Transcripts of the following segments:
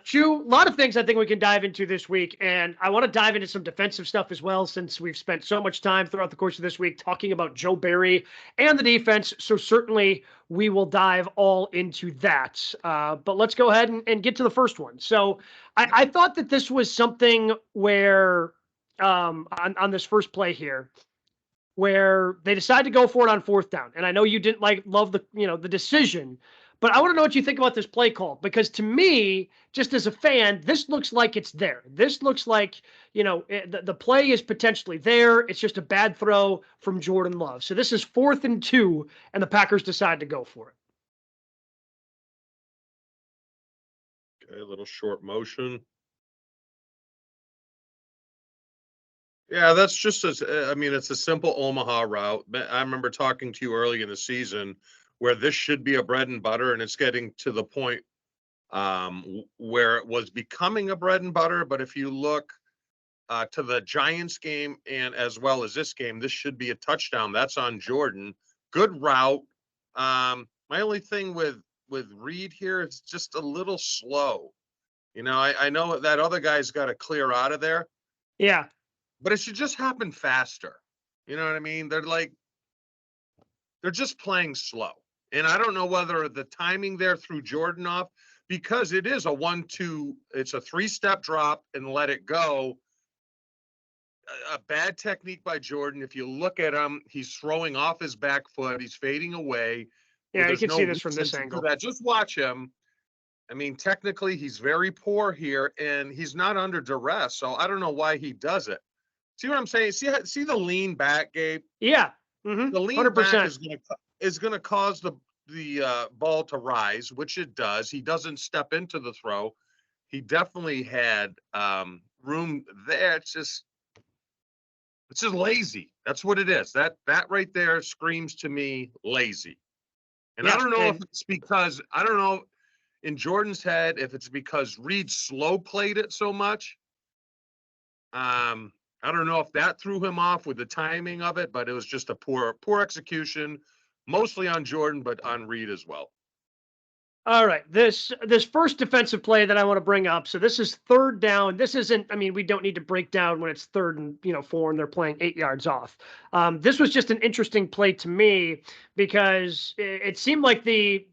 Chu, a lot of things I think we can dive into this week, and I want to dive into some defensive stuff as well, since we've spent so much time throughout the course of this week talking about Joe Barry and the defense. So certainly we will dive all into that. But let's go ahead and get to the first one. So I thought that this was something where on this first play here, where they decided to go for it on fourth down. And I know you didn't love the decision, but I want to know what you think about this play call, because to me, just as a fan, this looks like it's there. This looks like, the play is potentially there. It's just a bad throw from Jordan Love. So this is 4th and 2, and the Packers decide to go for it. Okay, a little short motion. Yeah, that's just it's a simple Omaha route. I remember talking to you early in the season where this should be a bread and butter, and it's getting to the point where it was becoming a bread and butter. But if you look to the Giants game and as well as this game, this should be a touchdown. That's on Jordan. Good route. My only thing with Reed here is just a little slow. I know that other guy's got to clear out of there. Yeah. But it should just happen faster. You know what I mean? They're just playing slow. And I don't know whether the timing there threw Jordan off, because it is a 1-2, it's a 3-step drop and let it go. A bad technique by Jordan. If you look at him, he's throwing off his back foot. He's fading away. Yeah, you can see this from this angle. Just watch him. I mean, technically, he's very poor here, and he's not under duress. So I don't know why he does it. See what I'm saying? See the lean back, Gabe? Yeah. Mm-hmm. The lean 100%. back is going to cause the ball to rise, which it does. He doesn't step into the throw. He definitely had room there. It's just lazy. That's what it is. That right there screams to me lazy. And yeah, I don't know if it's because in Jordan's head if it's because Reed slow played it so much. I don't know if that threw him off with the timing of it, but it was just a poor execution, mostly on Jordan, but on Reed as well. All right, this first defensive play that I want to bring up. So this is 3rd down. This isn't. I mean, we don't need to break down when it's 3rd and 4 and they're playing 8 yards off. This was just an interesting play to me because it seemed like the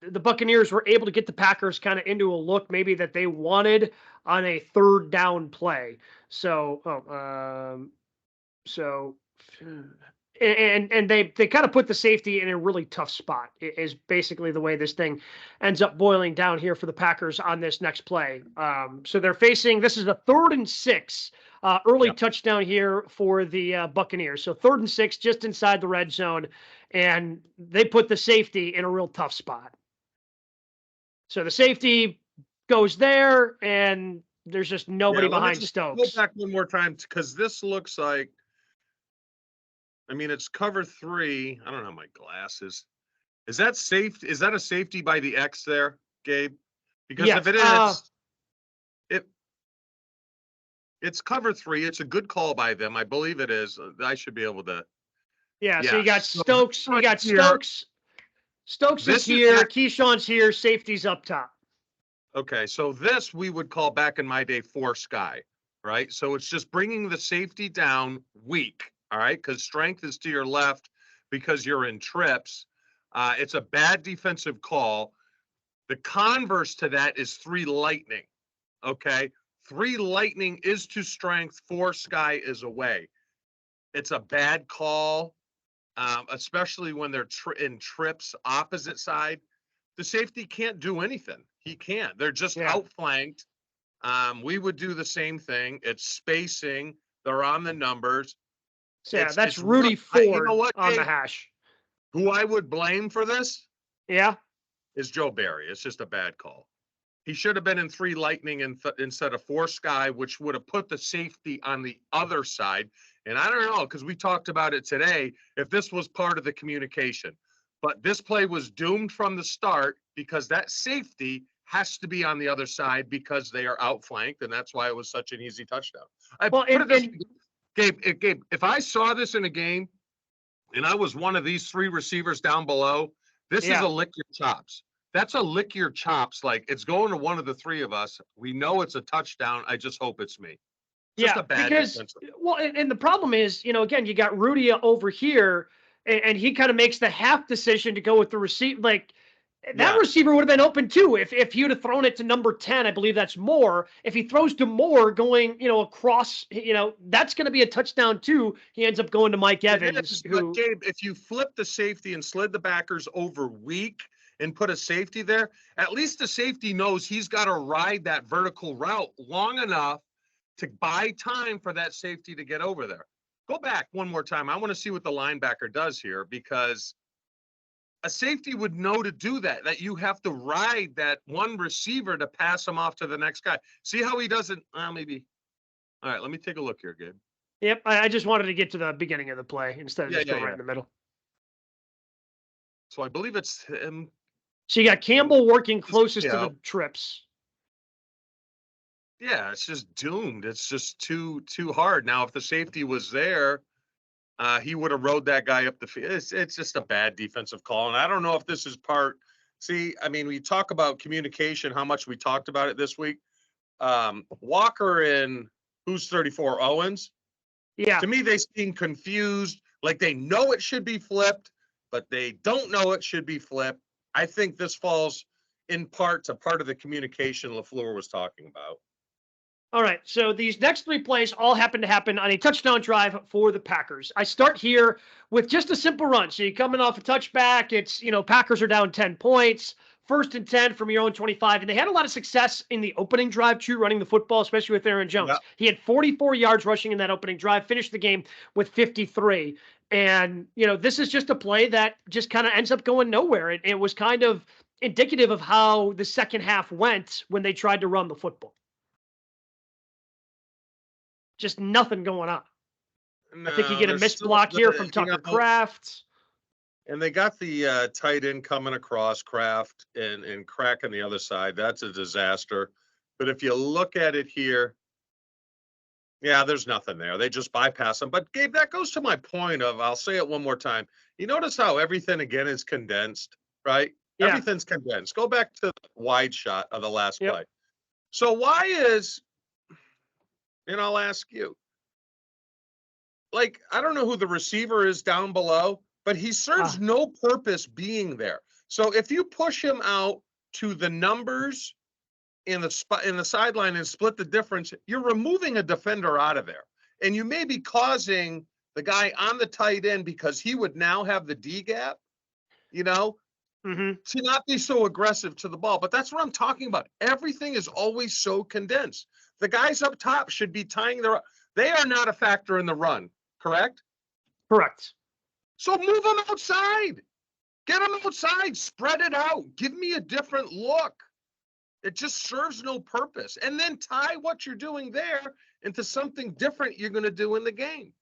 Buccaneers were able to get the Packers kind of into a look maybe that they wanted on a 3rd down play. So, and they kind of put the safety in a really tough spot is basically the way this thing ends up boiling down here for the Packers on this next play. So they're facing, this is a 3rd and 6, early touchdown here for the Buccaneers. So 3rd and 6, just inside the red zone, and they put the safety in a real tough spot. So the safety goes there, and there's just nobody behind Stokes. Go back one more time, because this looks like, it's cover 3. I don't have my glasses. Is that safe? Is that a safety by the X there, Gabe? Because if it is, it's cover 3. It's a good call by them. I believe it is. I should be able to. Yeah. So you got Stokes. You got Stokes. Stokes is here. Keyshawn's here. Safety's up top. Okay, so this we would call back in my day force guy, right? So it's just bringing the safety down weak, all right? Because strength is to your left because you're in trips. It's a bad defensive call. The converse to that is 3 lightning, okay? 3 lightning is to strength, force guy is away. It's a bad call, especially when they're in trips opposite side. The safety can't do anything. He can't. They're just outflanked. We would do the same thing. It's spacing. They're on the numbers. So that's Rudy Ford on the hash. Who I would blame for this? Yeah. Is Joe Barry. It's just a bad call. He should have been in 3 lightning instead of 4 sky, which would have put the safety on the other side. And I don't know, because we talked about it today, if this was part of the communication. But this play was doomed from the start because that safety has to be on the other side because they are outflanked, and that's why it was such an easy touchdown. Gabe, if I saw this in a game and I was one of these 3 receivers down below, this is a lick your chops. that's a lick your chops. Like, it's going to one of the three of us. We know it's a touchdown. I just hope it's me. Just Yeah, a bad because defensive. well, and the problem is, again, you got Rudy over here, and he kind of makes the half decision to go with the receiver. Like that Yes. receiver would have been open too if he would have thrown it to number 10. I believe that's Moore. If he throws to Moore going, across, that's going to be a touchdown too. He ends up going to Mike It Evans, is, but who Gabe, if you flip the safety and slid the backers over weak and put a safety there, at least the safety knows he's got to ride that vertical route long enough to buy time for that safety to get over there. Go back one more time. I want to see what the linebacker does here, because a safety would know to do that you have to ride that one receiver to pass him off to the next guy. See how he doesn't? Maybe. All right, let me take a look here, Gabe. Yep, I just wanted to get to the beginning of the play instead of just going right in the middle. So I believe it's him. So you got Campbell working closest to the trips. Yeah, it's just doomed. It's just too hard. Now, if the safety was there, he would have rode that guy up the field. It's just a bad defensive call. And I don't know if this is part. See, I mean, we talk about communication, how much we talked about it this week. Walker and who's 34? Owens. Yeah. To me, they seem confused, like they know it should be flipped, but they don't know it should be flipped. I think this falls in part to part of the communication LaFleur was talking about. All right, so these next three plays all happen to happen on a touchdown drive for the Packers. I start here with just a simple run. So you're coming off a touchback. It's, Packers are down 10 points. 1st and 10 from your own 25. And they had a lot of success in the opening drive, too, running the football, especially with Aaron Jones. Yep. He had 44 yards rushing in that opening drive, finished the game with 53. And, this is just a play that just kind of ends up going nowhere. It was kind of indicative of how the second half went when they tried to run the football. Just nothing going on. No, I think you get a missed block here from Tucker Kraft. And they got the tight end coming across Kraft and Crack on the other side. That's a disaster. But if you look at it here, yeah, there's nothing there. They just bypass them. But Gabe, that goes to my point of, I'll say it one more time. You notice how everything again is condensed, right? Yeah. Everything's condensed. Go back to the wide shot of the last play. So why is, and I'll ask you, like, I don't know who the receiver is down below, but he serves no purpose being there. So if you push him out to the numbers in the sideline and split the difference, you're removing a defender out of there. And you may be causing the guy on the tight end, because he would now have the D gap, to not be so aggressive to the ball. But that's what I'm talking about. Everything is always so condensed. The guys up top should be tying they are not a factor in the run, correct? Correct. So move them outside. Get them outside. Spread it out. Give me a different look. It just serves no purpose. And then tie what you're doing there into something different you're going to do in the game.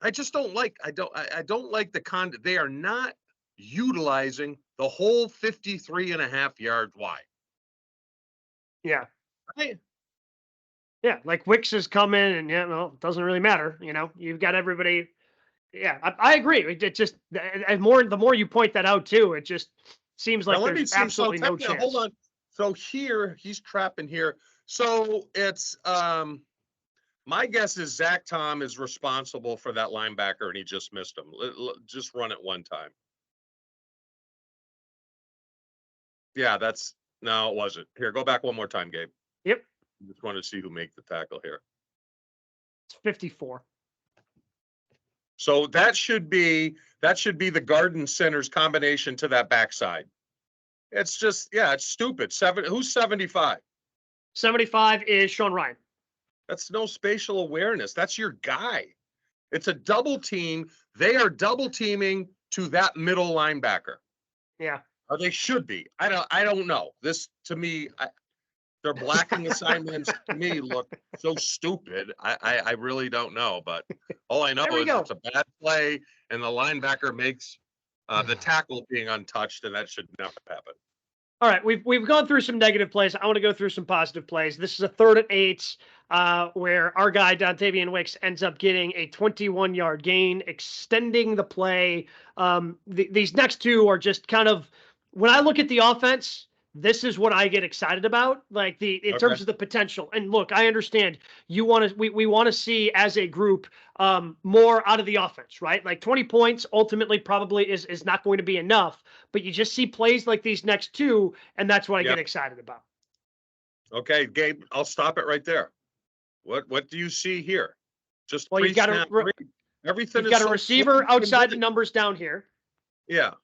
I just don't like, I don't like the they are not utilizing the whole 53.5 yards wide. Yeah. Right. Yeah, like Wicks is coming, and it doesn't really matter. You've got everybody. Yeah, I agree. It just the more you point that out too, it just seems like there's absolutely no chance. Hold on. So here he's trapping here. So it's my guess is Zach Tom is responsible for that linebacker, and he just missed him. Just run it one time. Yeah, no, it wasn't. Here, go back one more time, Gabe. Yep. Just want to see who made the tackle here. It's 54. So that should be the Garden Center's combination to that backside. It's just, it's stupid. Who's 75? 75 is Sean Ryan. That's no spatial awareness. That's your guy. It's a double team. They are double teaming to that middle linebacker. Yeah. Or they should be. I don't know. This, to me, their blocking assignments to me look so stupid. I really don't know. But all I know is it's a bad play, and the linebacker makes the tackle being untouched, and that should never happen. All right, we've gone through some negative plays. I want to go through some positive plays. This is a 3rd and 8 where our guy, Dontavian Wicks, ends up getting a 21-yard gain, extending the play. These next two are just kind of when I look at the offense, this is what I get excited about, like in Okay. terms of the potential. And look, I understand we want to see as a group more out of the offense, right? Like 20 points ultimately probably is not going to be enough, but you just see plays like these next two, and that's what I Yeah. get excited about. Okay, Gabe, I'll stop it right there. What do you see here? Just Well, pre-snap read. Everything you've is got a so receiver fluid outside the condensed. numbers down here. Yeah.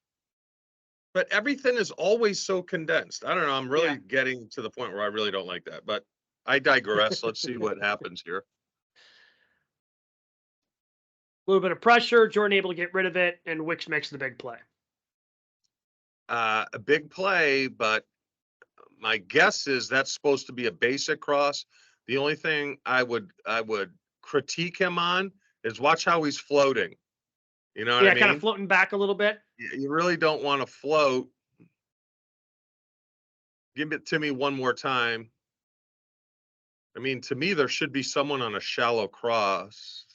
But everything is always so condensed. I don't know. I'm Yeah. really getting to the point where I really don't like that. But I digress. Let's see what happens here. A little bit of pressure, Jordan able to get rid of it, and Wicks makes the big play. A big play, but my guess is that's supposed to be a basic cross. The only thing I would critique him on is watch how he's floating. You know what I Yeah, kind of mean? floating back a little bit. You really don't want to float. Give it to me one more time. I mean, to me, there should be someone on a shallow cross.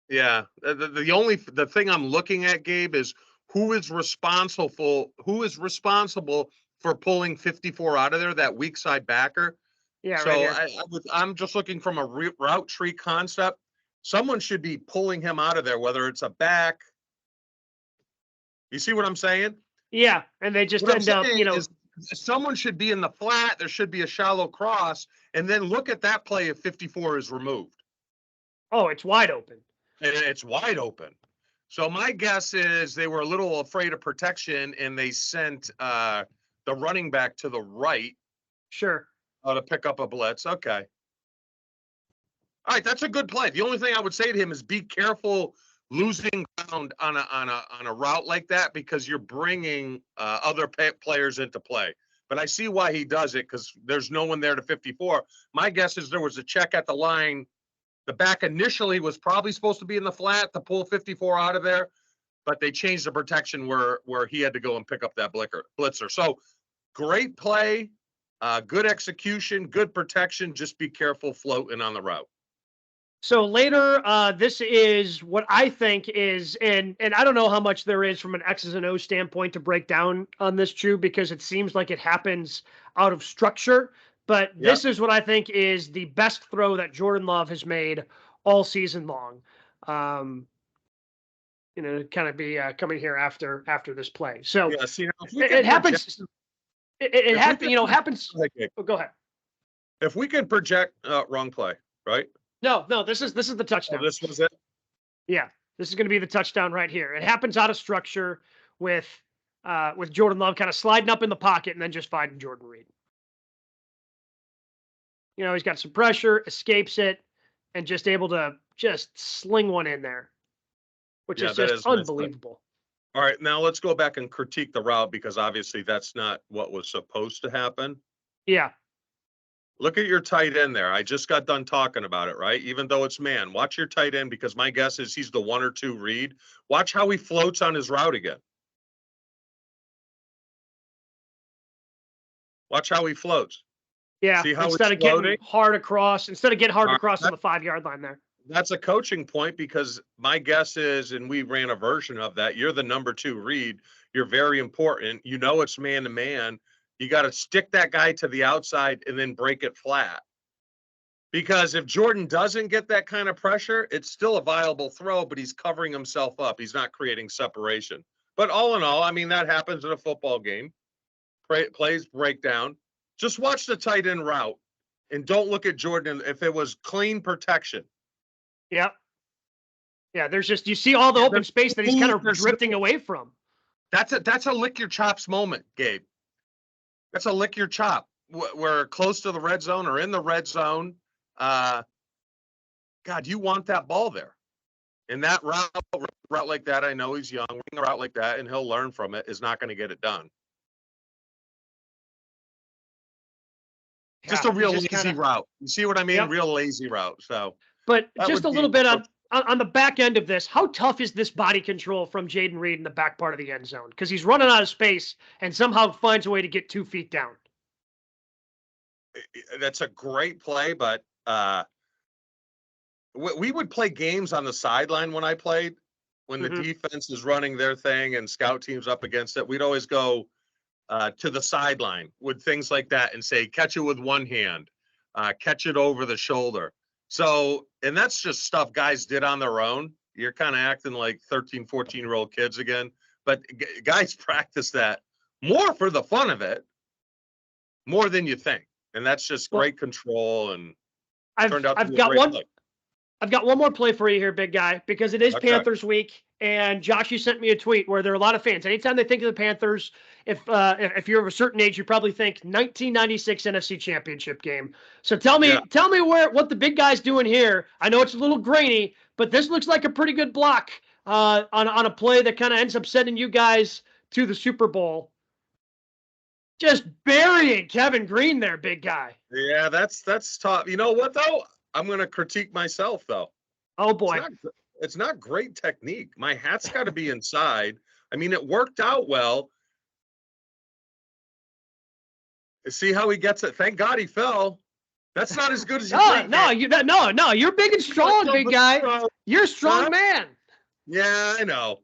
Yeah, the thing I'm looking at, Gabe, is who is responsible for pulling 54 out of there, that weak side backer. Yeah, right So here. I'm just looking from a route tree concept. Someone should be pulling him out of there, whether it's a back. You see what I'm saying? Yeah, and they just What I'm end up, saying is someone should be in the flat. There should be a shallow cross, and then look at that play if 54 is removed. oh, it's wide open. And it's wide open. So my guess is they were a little afraid of protection, and they sent the running back to the right Sure. to pick up a blitz. Okay. All right, that's a good play. The only thing I would say to him is be careful losing ground on a route like that, because you're bringing other players into play. But I see why he does it, because there's no one there to 54. My guess is there was a check at the line. The back initially was probably supposed to be in the flat to pull 54 out of there, but they changed the protection where he had to go and pick up that blitzer. So great play, good execution, good protection. Just be careful floating on the route. So later, this is what I think is, and I don't know how much there is from an X's and O's standpoint to break down on this, Chew, because it seems like it happens out of structure. But Yep. this is what I think is the best throw that Jordan Love has made all season long. Um, kind of be coming here after this play. So Yeah. See, now if we it, can it project, happens. It if we happen, can, happens. okay, Oh, go ahead. if we can project, wrong play, right? No, this is the Oh, touchdown. this was it. Yeah, this is going to be the touchdown right here. It happens out of structure with Jordan Love kind of sliding up in the pocket and then just finding Jordan Reed. He's got some pressure, escapes it, and just able to just sling one in there, which Yeah, is that just is nice. unbelievable. All right, now let's go back and critique the route, because obviously that's not what was supposed to happen. Yeah, Look at your tight end there. I just got done talking about it, right? Even though it's man, watch your tight end, because my guess is he's the 1 or 2 read. Watch how he floats on his route again. Watch how he floats. yeah. See how Instead it's of getting floating? hard across, on That, the 5-yard line there. that's a coaching point, because my guess is, and we ran a version of that, you're the number 2 read. You're very important. It's man to man. You got to stick that guy to the outside and then break it flat. Because if Jordan doesn't get that kind of pressure, it's still a viable throw, but he's covering himself up. He's not creating separation. But all in all, I mean, that happens in a football game. Plays break down. Just watch the tight end route and don't look at Jordan if it was clean protection. Yep. Yeah, there's just, you see all the open space that he's kind of drifting away from. That's a lick your chops moment, Gabe. That's a lick your chop. We're close to the red zone or in the red zone. God, you want that ball there. And that route like that, I know he's young. A route like that, and he'll learn from it, is not going to get it done. Yeah, just a real lazy route. You see what I mean? Yep. Real lazy route. So, but just a little bit on the back end of this, how tough is this body control from Jaden Reed in the back part of the end zone? Because he's running out of space and somehow finds a way to get 2 feet down. That's a great play, but we would play games on the sideline when I played, when the defense is running their thing and scout teams up against it, we'd always go to the sideline with things like that and say, catch it with one hand, catch it over the shoulder. So, and that's just stuff guys did on their own. You're kind of acting like 13, 14-year-old kids again, but guys practice that more for the fun of it, more than you think. And that's just great control, and turned out to be a great play. I've got one more play for you here, big guy, because it is Panthers week. And Josh, you sent me a tweet where there are a lot of fans. Anytime they think of the Panthers, if you're of a certain age, you probably think 1996 NFC Championship game. So tell me what the big guy's doing here. I know it's a little grainy, but this looks like a pretty good block on a play that kind of ends up sending you guys to the Super Bowl. Just burying Kevin Green there, big guy. Yeah, that's tough. You know what, though? I'm going to critique myself, though. Oh, boy. It's not great technique. My hat's got to be inside. I mean, it worked out well. See how he gets it? Thank God he fell. That's not as good as you think. No, you're big and strong, big guy. You're a strong man. Yeah, I know.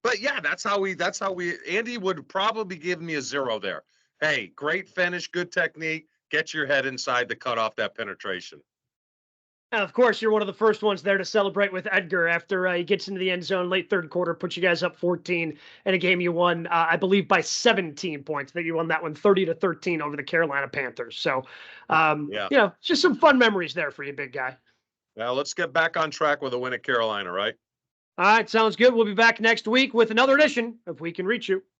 But yeah, that's how we Andy would probably give me a 0 there. Hey, great finish, good technique. Get your head inside to cut off that penetration. And of course, you're one of the first ones there to celebrate with Edgar after he gets into the end zone late third quarter, puts you guys up 14 in a game you won, I believe, by 17 points. That you won that one 30-13 over the Carolina Panthers. So, just some fun memories there for you, big guy. Now let's get back on track with a win at Carolina, right? All right, sounds good. We'll be back next week with another edition of We Can Reach You.